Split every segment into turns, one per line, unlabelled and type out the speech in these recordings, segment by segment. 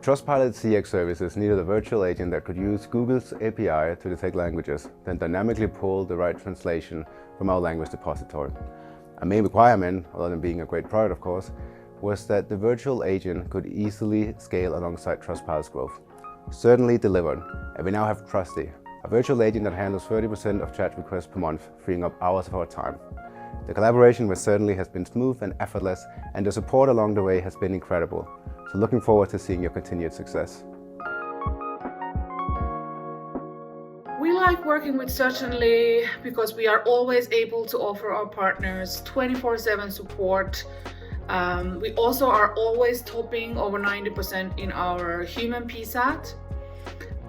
Trustpilot CX services needed a virtual agent that could use Google's API to detect languages, then dynamically pull the right translation from our language depository. A main requirement, other than being a great product of course, was that the virtual agent could easily scale alongside Trustpilot's growth. Certainly delivered, and we now have Trusty, a virtual agent that handles 30% of chat requests per month, freeing up hours of our time. The collaboration with Certainly has been smooth and effortless, and the support along the way has been incredible. So looking forward to seeing your continued success.
We like working with Certainly because we are always able to offer our partners 24/7 support. We also are always topping over 90% in our human PSAT.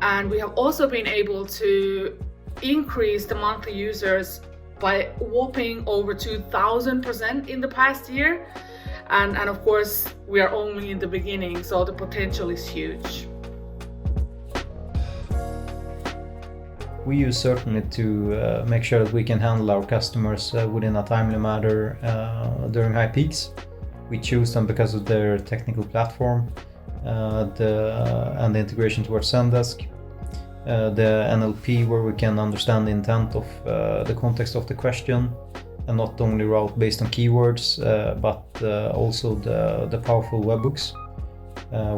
And we have also been able to increase the monthly users by whopping over 2,000% in the past year. And of course, we are only in the beginning, so the potential is huge.
We use Certainly to make sure that we can handle our customers within a timely manner during high peaks. We choose them because of their technical platform and the integration towards Zendesk. The NLP, where we can understand the intent of the context of the question and not only route based on keywords, but also the powerful webbooks,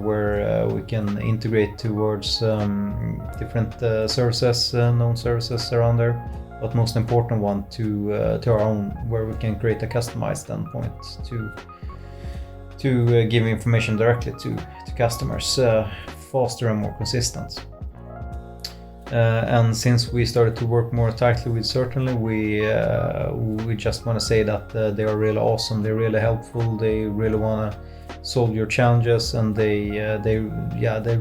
where we can integrate towards different services, known services around there, but most important one to our own, where we can create a customized endpoint to give information directly to customers, faster and more consistent. And since we started to work more tightly with Certainly, we just want to say that they are really awesome. They're really helpful. They really want to solve your challenges, and they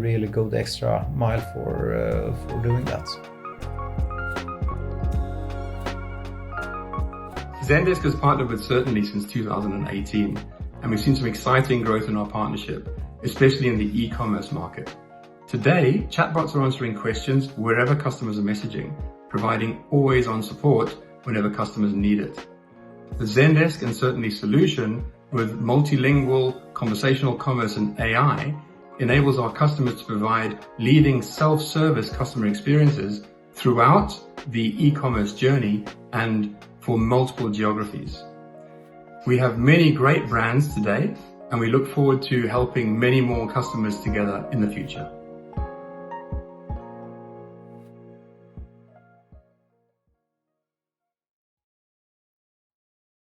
really go the extra mile for doing that.
Zendesk has partnered with Certainly since 2018, and we've seen some exciting growth in our partnership, especially in the e-commerce market. Today, chatbots are answering questions wherever customers are messaging, providing always-on support whenever customers need it. The Zendesk and Certainly solution, with multilingual conversational commerce and AI, enables our customers to provide leading self-service customer experiences throughout the e-commerce journey and for multiple geographies. We have many great brands today, and we look forward to helping many more customers together in the future.